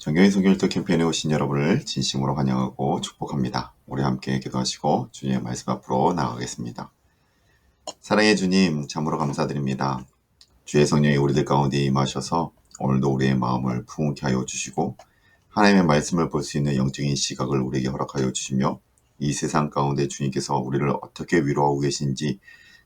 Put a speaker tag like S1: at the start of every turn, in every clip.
S1: 정경희 선교일터 캠페인에 오신 여러분을 진심으로 환영하고 축복합니다. 우리 함께 기도하시고 주님의 말씀 앞으로 나아가겠습니다. 사랑의 주님, 참으로 감사드립니다. 주의 성령이 우리들 가운데 임하셔서 오늘도 우리의 마음을 풍성케 하여 주시고 하나님의 말씀을 볼 수 있는 영적인 시각을 우리에게 허락하여 주시며 이 세상 가운데 주님께서 우리를 어떻게 위로하고 계신지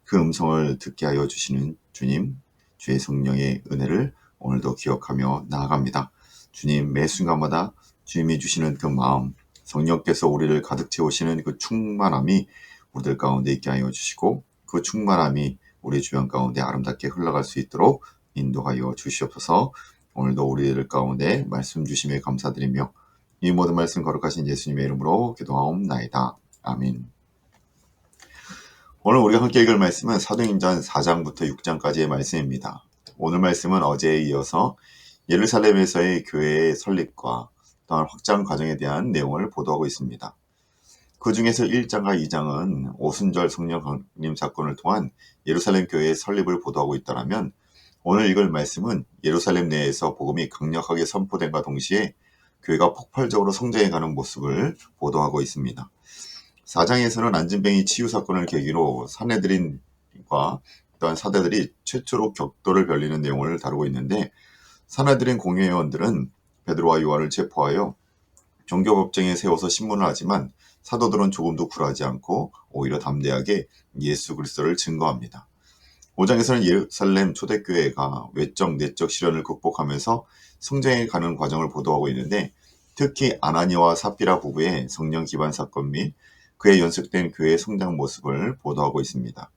S1: 그 음성을 듣게 하여 주시는 주님, 주의 성령의 은혜를 오늘도 기억하며 나아갑니다. 주님, 매 순간마다 주님이 주시는 그 마음, 성령께서 우리를 가득 채우시는 그 충만함이 우리들 가운데 있게 하여 주시고 그 충만함이 우리 주변 가운데 아름답게 흘러갈 수 있도록 인도하여 주시옵소서. 오늘도 우리들 가운데 말씀 주심에 감사드리며 이 모든 말씀 거룩하신 예수님의 이름으로 기도하옵나이다. 아멘. 오늘 우리가 함께 읽을 말씀은 사도행전 4장부터 6장까지의 말씀입니다. 오늘 말씀은 어제에 이어서 예루살렘에서의 교회의 설립과 또한 확장 과정에 대한 내용을 보도하고 있습니다. 그 중에서 1장과 2장은 오순절 성령 강림 사건을 통한 예루살렘 교회의 설립을 보도하고 있다면 오늘 읽을 말씀은 예루살렘 내에서 복음이 강력하게 선포됨과 동시에 교회가 폭발적으로 성장해가는 모습을 보도하고 있습니다. 4장에서는 안진뱅이 치유 사건을 계기로 사내들인과 또한 사대들이 최초로 격돌을 벌이는 내용을 다루고 있는데 사내들인 공회의원들은 베드로와 요한을 체포하여 종교법정에 세워서 신문을 하지만 사도들은 조금도 굴하지 않고 오히려 담대하게 예수 그리스도를 증거합니다. 5장에서는 예루살렘 초대교회가 외적 내적 시련을 극복하면서 성장해 가는 과정을 보도하고 있는데 특히 아나니와 삽비라 부부의 성령 기반 사건 및 그의 연속된 교회의 성장 모습을 보도하고 있습니다.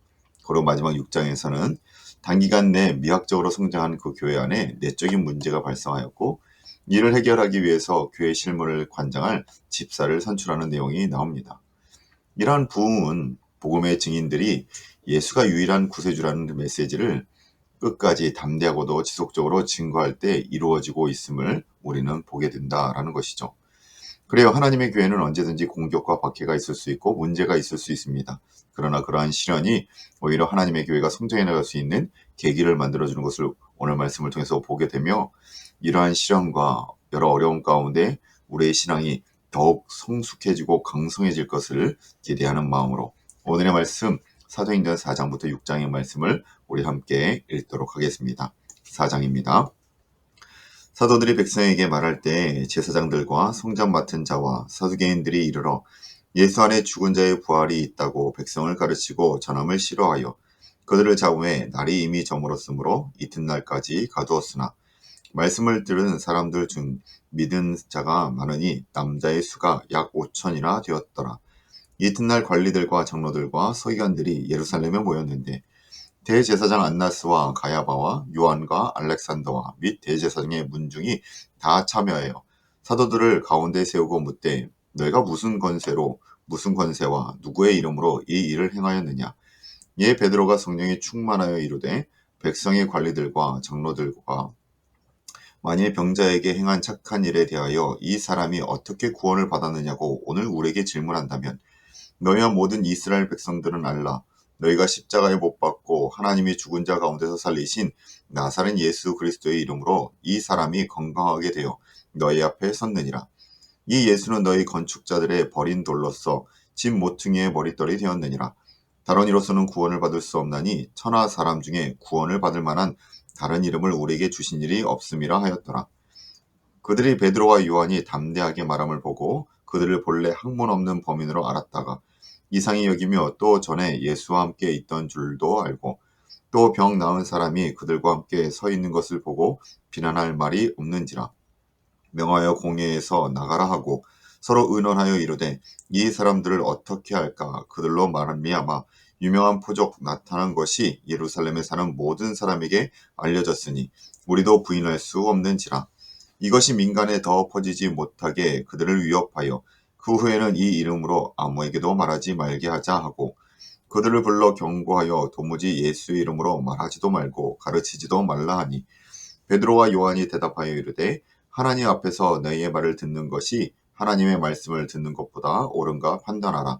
S1: 그리고 마지막 6장에서는 단기간 내 미학적으로 성장한 그 교회 안에 내적인 문제가 발생하였고 이를 해결하기 위해서 교회 실무를 관장할 집사를 선출하는 내용이 나옵니다. 이러한 부흥은 복음의 증인들이 예수가 유일한 구세주라는 메시지를 끝까지 담대하고도 지속적으로 증거할 때 이루어지고 있음을 우리는 보게 된다라는 것이죠. 그래요. 하나님의 교회는 언제든지 공격과 박해가 있을 수 있고 문제가 있을 수 있습니다. 그러나 그러한 시련이 오히려 하나님의 교회가 성장해 나갈 수 있는 계기를 만들어주는 것을 오늘 말씀을 통해서 보게 되며 이러한 시련과 여러 어려움 가운데 우리의 신앙이 더욱 성숙해지고 강성해질 것을 기대하는 마음으로 오늘의 말씀 사도행전 4장부터 6장의 말씀을 우리 함께 읽도록 하겠습니다. 4장입니다. 사도들이 백성에게 말할 때 제사장들과 성전 맡은 자와 사두개인들이 이르러 예수 안에 죽은 자의 부활이 있다고 백성을 가르치고 전함을 싫어하여 그들을 잡음에 날이 이미 저물었으므로 이튿날까지 가두었으나 말씀을 들은 사람들 중 믿은 자가 많으니 남자의 수가 약 5천이나 되었더라. 이튿날 관리들과 장로들과 서기관들이 예루살렘에 모였는데 대제사장 안나스와 가야바와 요한과 알렉산더와 및 대제사장의 문중이 다 참여하여 사도들을 가운데 세우고 묻되 너희가 무슨 권세와 누구의 이름으로 이 일을 행하였느냐. 이에 베드로가 성령에 충만하여 이르되 백성의 관리들과 장로들과 만일 병자에게 행한 착한 일에 대하여 이 사람이 어떻게 구원을 받았느냐고 오늘 우리에게 질문한다면 너희와 모든 이스라엘 백성들은 알라. 너희가 십자가에 못 박고 하나님이 죽은 자 가운데서 살리신 나사렛 예수 그리스도의 이름으로 이 사람이 건강하게 되어 너희 앞에 섰느니라. 이 예수는 너희 건축자들의 버린 돌로서 집 모퉁이의 머릿돌이 되었느니라. 다른 이로서는 구원을 받을 수 없나니 천하 사람 중에 구원을 받을 만한 다른 이름을 우리에게 주신 일이 없음이라 하였더라. 그들이 베드로와 요한이 담대하게 말함을 보고 그들을 본래 학문 없는 범인으로 알았다가 이상히 여기며 또 전에 예수와 함께 있던 줄도 알고 또 병 나은 사람이 그들과 함께 서 있는 것을 보고 비난할 말이 없는지라. 명하여 공회에서 나가라 하고 서로 의논하여 이르되 이 사람들을 어떻게 할까. 그들로 말미암아 유명한 표적 나타난 것이 예루살렘에 사는 모든 사람에게 알려졌으니 우리도 부인할 수 없는지라. 이것이 민간에 더 퍼지지 못하게 그들을 위협하여 그 후에는 이 이름으로 아무에게도 말하지 말게 하자 하고 그들을 불러 경고하여 도무지 예수의 이름으로 말하지도 말고 가르치지도 말라 하니 베드로와 요한이 대답하여 이르되 하나님 앞에서 너희의 말을 듣는 것이 하나님의 말씀을 듣는 것보다 옳은가 판단하라.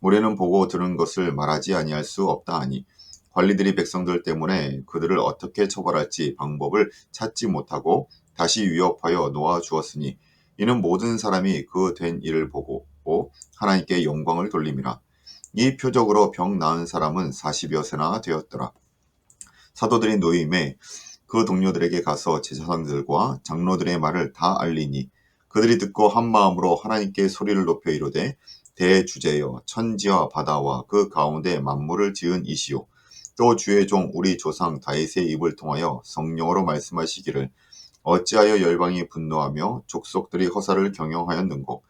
S1: 우리는 보고 들은 것을 말하지 아니할 수 없다 하니 관리들이 백성들 때문에 그들을 어떻게 처벌할지 방법을 찾지 못하고 다시 위협하여 놓아 주었으니 이는 모든 사람이 그 된 일을 보고 하나님께 영광을 돌림이라. 이 표적으로 병 나은 사람은 40여세나 되었더라. 사도들이 노임에 그 동료들에게 가서 제사장들과 장로들의 말을 다 알리니 그들이 듣고 한 마음으로 하나님께 소리를 높여 이르되 대주제여 천지와 바다와 그 가운데 만물을 지은 이시요 또 주의 종 우리 조상 다윗의 입을 통하여 성령으로 말씀하시기를 어찌하여 열방이 분노하며 족속들이 허사를 경영하였는고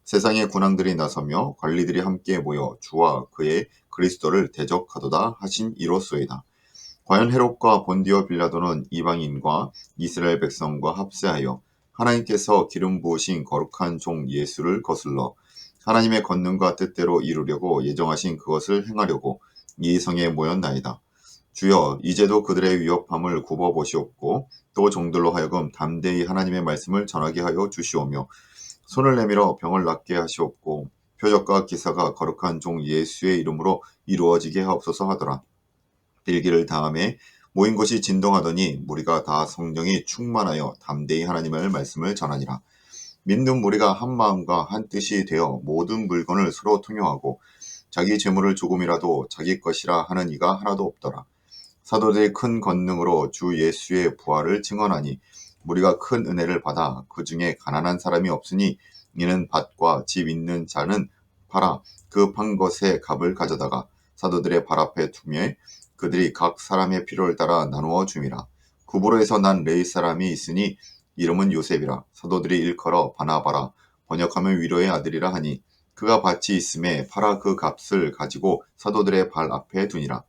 S1: 세상의 군왕들이 나서며 관리들이 함께 모여 주와 그의 그리스도를 대적하도다 하신 이로소이다. 과연 헤롯과 본디오 빌라도는 이방인과 이스라엘 백성과 합세하여 하나님께서 기름 부으신 거룩한 종 예수를 거슬러 하나님의 권능과 뜻대로 이루려고 예정하신 그것을 행하려고 이 성에 모였나이다. 주여 이제도 그들의 위협함을 굽어보시옵고 또 종들로 하여금 담대히 하나님의 말씀을 전하게 하여 주시오며 손을 내밀어 병을 낫게 하시옵고 표적과 기사가 거룩한 종 예수의 이름으로 이루어지게 하옵소서 하더라. 일기를 다음에 모인 곳이 진동하더니 무리가 다 성령이 충만하여 담대히 하나님의 말씀을 전하니라. 믿는 무리가 한 마음과 한 뜻이 되어 모든 물건을 서로 통용하고 자기 재물을 조금이라도 자기 것이라 하는 이가 하나도 없더라. 사도들의 큰 권능으로 주 예수의 부활을 증언하니 무리가 큰 은혜를 받아 그 중에 가난한 사람이 없으니 이는 밭과 집 있는 자는 팔아 그 판 것의 값을 가져다가 사도들의 발 앞에 두매 그들이 각 사람의 필요를 따라 나누어 줌이라. 구브로에서 난 레위 사람이 있으니 이름은 요셉이라. 사도들이 일컬어 바나바라 번역하면 위로의 아들이라 하니 그가 밭이 있음에 팔아 그 값을 가지고 사도들의 발 앞에 두니라.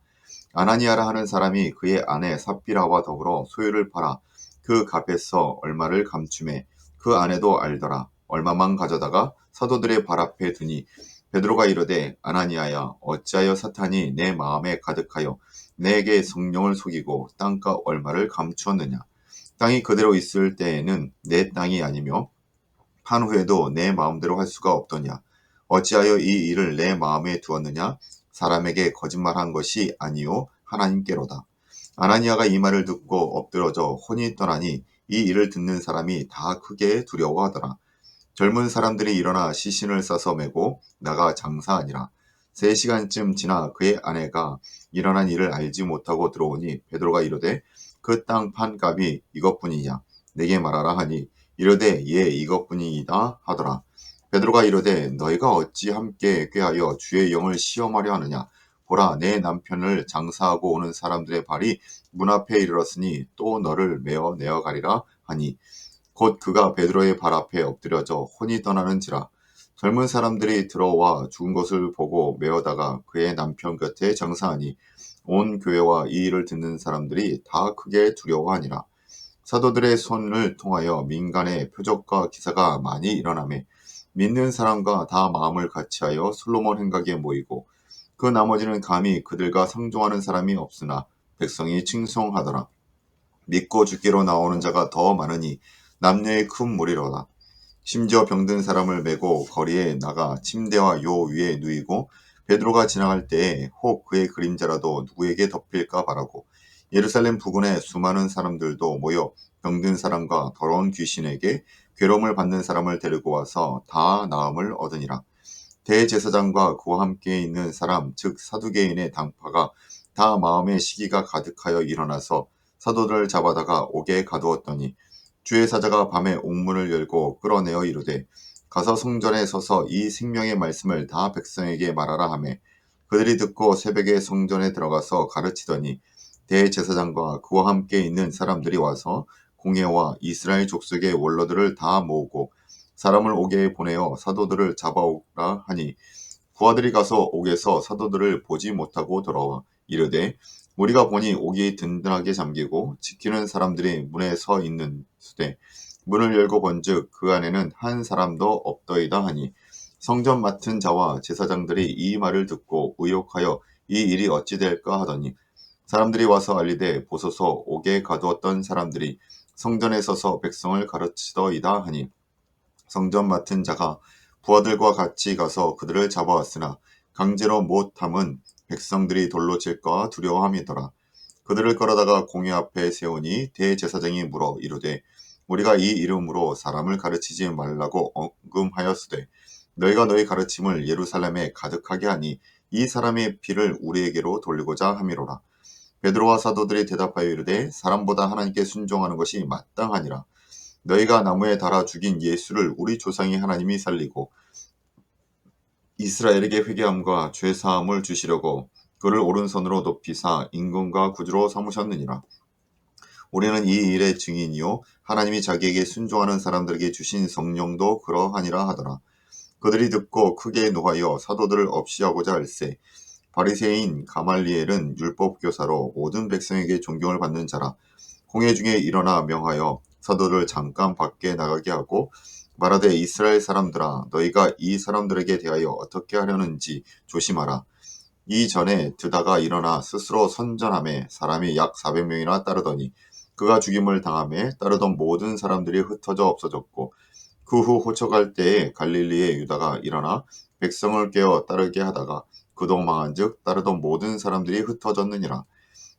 S1: 아나니아라 하는 사람이 그의 아내 삽비라와 더불어 소유를 팔아 그 값에서 얼마를 감추매 그 아내도 알더라. 얼마만 가져다가 사도들의 발 앞에 두니 베드로가 이르되 아나니아야 어찌하여 사탄이 내 마음에 가득하여 내게 성령을 속이고 땅값 얼마를 감추었느냐. 땅이 그대로 있을 때에는 내 땅이 아니며 판 후에도 내 마음대로 할 수가 없더냐. 어찌하여 이 일을 내 마음에 두었느냐. 사람에게 거짓말한 것이 아니요 하나님께로다. 아나니아가 이 말을 듣고 엎드러져 혼이 떠나니 이 일을 듣는 사람이 다 크게 두려워하더라. 젊은 사람들이 일어나 시신을 싸서 메고 나가 장사하니라. 3시간쯤 지나 그의 아내가 일어난 일을 알지 못하고 들어오니 베드로가 이르되 그 땅 판값이 이것뿐이냐 내게 말하라 하니 이르되 예 이것뿐이다 하더라. 베드로가 이르되 너희가 어찌 함께 꾀하여 주의 영을 시험하려 하느냐. 보라 내 남편을 장사하고 오는 사람들의 발이 문 앞에 이르렀으니 또 너를 메어 내어가리라 하니 곧 그가 베드로의 발 앞에 엎드려져 혼이 떠나는지라. 젊은 사람들이 들어와 죽은 것을 보고 메어다가 그의 남편 곁에 장사하니 온 교회와 이 일을 듣는 사람들이 다 크게 두려워하니라. 사도들의 손을 통하여 민간의 표적과 기사가 많이 일어나매 믿는 사람과 다 마음을 같이하여 솔로몬 행각에 모이고 그 나머지는 감히 그들과 상종하는 사람이 없으나 백성이 칭송하더라. 믿고 죽기로 나오는 자가 더 많으니 남녀의 큰 무리로다. 심지어 병든 사람을 메고 거리에 나가 침대와 요 위에 누이고 베드로가 지나갈 때에 혹 그의 그림자라도 누구에게 덮일까 바라고 예루살렘 부근에 수많은 사람들도 모여 병든 사람과 더러운 귀신에게 괴로움을 받는 사람을 데리고 와서 다 나음을 얻으니라. 대제사장과 그와 함께 있는 사람 즉 사두개인의 당파가 다 마음의 시기가 가득하여 일어나서 사도들을 잡아다가 옥에 가두었더니 주의 사자가 밤에 옥문을 열고 끌어내어 이르되 가서 성전에 서서 이 생명의 말씀을 다 백성에게 말하라 하매 그들이 듣고 새벽에 성전에 들어가서 가르치더니 대제사장과 그와 함께 있는 사람들이 와서 공회와 이스라엘 족속의 원로들을 다 모으고 사람을 옥에 보내어 사도들을 잡아오라 하니 부하들이 가서 옥에서 사도들을 보지 못하고 돌아와 이르되 우리가 보니 옥이 든든하게 잠기고 지키는 사람들이 문에 서 있는 수되 문을 열고 본즉 그 안에는 한 사람도 없더이다 하니 성전 맡은 자와 제사장들이 이 말을 듣고 의혹하여 이 일이 어찌 될까 하더니 사람들이 와서 알리되 보소서 옥에 가두었던 사람들이 성전에 서서 백성을 가르치더이다 하니 성전 맡은 자가 부하들과 같이 가서 그들을 잡아왔으나 강제로 못 함은 백성들이 돌로 칠까 두려워함이더라. 그들을 끌어다가 공회 앞에 세우니 대제사장이 물어 이르되 우리가 이 이름으로 사람을 가르치지 말라고 언금하였으되 너희가 너희 가르침을 예루살렘에 가득하게 하니 이 사람의 피를 우리에게로 돌리고자 함이로라. 베드로와 사도들이 대답하여 이르되 사람보다 하나님께 순종하는 것이 마땅하니라. 너희가 나무에 달아 죽인 예수를 우리 조상이 하나님이 살리고 이스라엘에게 회개함과 죄사함을 주시려고 그를 오른손으로 높이사 임금과 구주로 삼으셨느니라. 우리는 이 일의 증인이요 하나님이 자기에게 순종하는 사람들에게 주신 성령도 그러하니라 하더라. 그들이 듣고 크게 노하여 사도들을 없이하고자 할세. 바리새인 가말리엘은 율법 교사로 모든 백성에게 존경을 받는 자라. 공회 중에 일어나 명하여 사도를 잠깐 밖에 나가게 하고 말하되 이스라엘 사람들아 너희가 이 사람들에게 대하여 어떻게 하려는지 조심하라. 이전에 드다가 일어나 스스로 선전하며 사람이 약 400명이나 따르더니 그가 죽임을 당하며 따르던 모든 사람들이 흩어져 없어졌고 그 후 호적할 때에 갈릴리의 유다가 일어나 백성을 깨어 따르게 하다가 그도 망한즉 따르던 모든 사람들이 흩어졌느니라.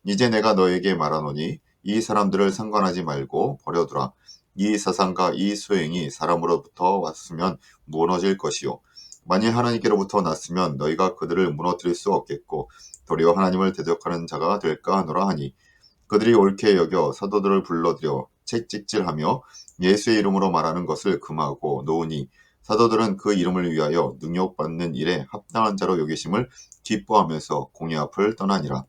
S1: 이제 내가 너에게 말하노니 이 사람들을 상관하지 말고 버려두라. 이 사상과 이 소행이 사람으로부터 왔으면 무너질 것이요 만일 하나님께로부터 났으면 너희가 그들을 무너뜨릴 수 없겠고 도리어 하나님을 대적하는 자가 될까 하노라 하니 그들이 옳게 여겨 사도들을 불러들여 채찍질하며 예수의 이름으로 말하는 것을 금하고 놓으니 사도들은 그 이름을 위하여 능욕받는 일에 합당한 자로 여기심을 기뻐하면서 공회 앞을 떠나니라.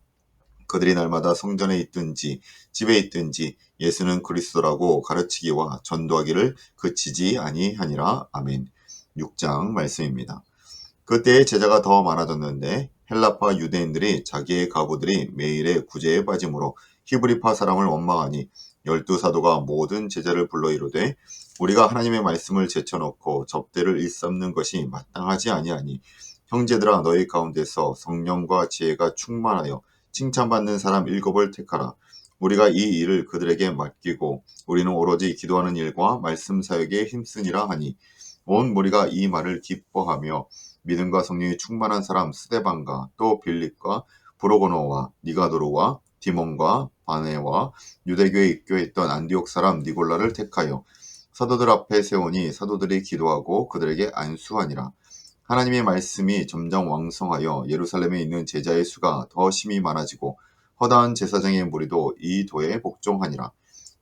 S1: 그들이 날마다 성전에 있든지 집에 있든지 예수는 그리스도라고 가르치기와 전도하기를 그치지 아니하니라. 아멘. 6장 말씀입니다. 그때의 제자가 더 많아졌는데 헬라파 유대인들이 자기의 가부들이 매일의 구제에 빠짐으로 히브리파 사람을 원망하니 12사도가 모든 제자를 불러 이르되 우리가 하나님의 말씀을 제쳐놓고 접대를 일삼는 것이 마땅하지 아니하니 형제들아 너희 가운데서 성령과 지혜가 충만하여 칭찬받는 사람 7을 택하라. 우리가 이 일을 그들에게 맡기고 우리는 오로지 기도하는 일과 말씀 사역에 힘쓰니라 하니 온 무리가 이 말을 기뻐하며 믿음과 성령이 충만한 사람 스데반과 또 빌립과 브로고노와 니가도로와 디몬과 바네와 유대교에 입교했던 안디옥 사람 니골라를 택하여 사도들 앞에 세우니 사도들이 기도하고 그들에게 안수하니라. 하나님의 말씀이 점점 왕성하여 예루살렘에 있는 제자의 수가 더 심히 많아지고 허다한 제사장의 무리도 이 도에 복종하니라.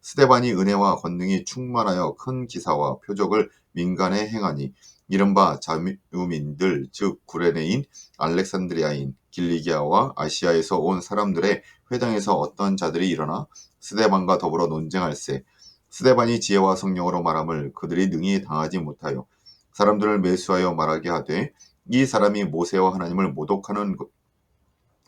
S1: 스데반이 은혜와 권능이 충만하여 큰 기사와 표적을 민간에 행하니 이른바 자유민들 즉 구레네인 알렉산드리아인 길리기아와 아시아에서 온 사람들의 회당에서 어떤 자들이 일어나 스데반과 더불어 논쟁할세. 스데반이 지혜와 성령으로 말함을 그들이 능히 당하지 못하여 사람들을 매수하여 말하게 하되 이 사람이 모세와 하나님을 모독하는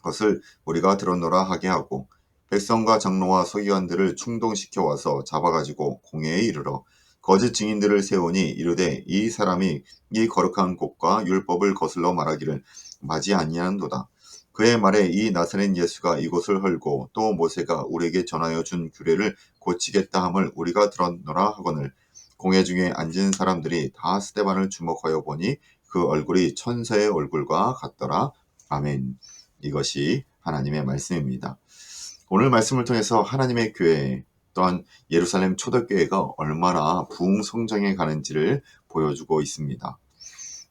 S1: 것을 우리가 들었노라 하게 하고 백성과 장로와 서기관들을 충동시켜 와서 잡아가지고 공회에 이르러 거짓 증인들을 세우니 이르되 이 사람이 이 거룩한 곳과 율법을 거슬러 말하기를 마지 아니하는도다. 그의 말에 이 나사렛 예수가 이곳을 헐고 또 모세가 우리에게 전하여 준 규례를 고치겠다 함을 우리가 들었노라 하거늘 공회 중에 앉은 사람들이 다 스데반을 주목하여 보니 그 얼굴이 천사의 얼굴과 같더라. 아멘. 이것이 하나님의 말씀입니다. 오늘 말씀을 통해서 하나님의 교회 또한 예루살렘 초대교회가 얼마나 부흥성장해 가는지를 보여주고 있습니다.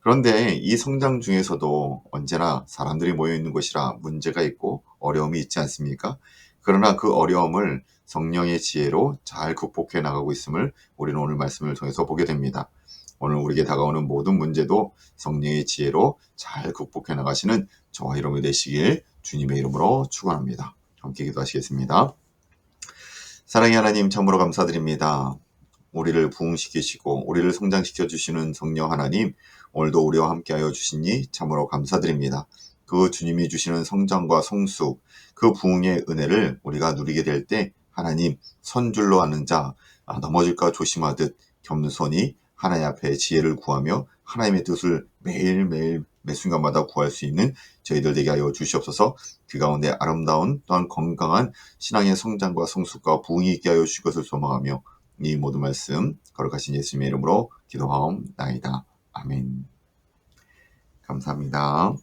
S1: 그런데 이 성장 중에서도 언제나 사람들이 모여있는 곳이라 문제가 있고 어려움이 있지 않습니까? 그러나 그 어려움을 성령의 지혜로 잘 극복해 나가고 있음을 우리는 오늘 말씀을 통해서 보게 됩니다. 오늘 우리에게 다가오는 모든 문제도 성령의 지혜로 잘 극복해 나가시는 저와 여러분이 되시길 주님의 이름으로 축원합니다. 함께 기도하시겠습니다. 사랑의 하나님 참으로 감사드립니다. 우리를 부흥시키시고 우리를 성장시켜 주시는 성령 하나님, 오늘도 우리와 함께하여 주시니 참으로 감사드립니다. 그 주님이 주시는 성장과 성숙, 그 부흥의 은혜를 우리가 누리게 될 때 하나님 선줄로 하는 자 넘어질까 조심하듯 겸손히 하나님 앞에 지혜를 구하며 하나님의 뜻을 매일매일 매 순간마다 구할 수 있는 저희들 되게 하여 주시옵소서. 그 가운데 아름다운 또한 건강한 신앙의 성장과 성숙과 부흥이 있게 하여 주실 것을 소망하며 이 모든 말씀 거룩하신 예수님의 이름으로 기도하옵나이다. 아멘. 감사합니다.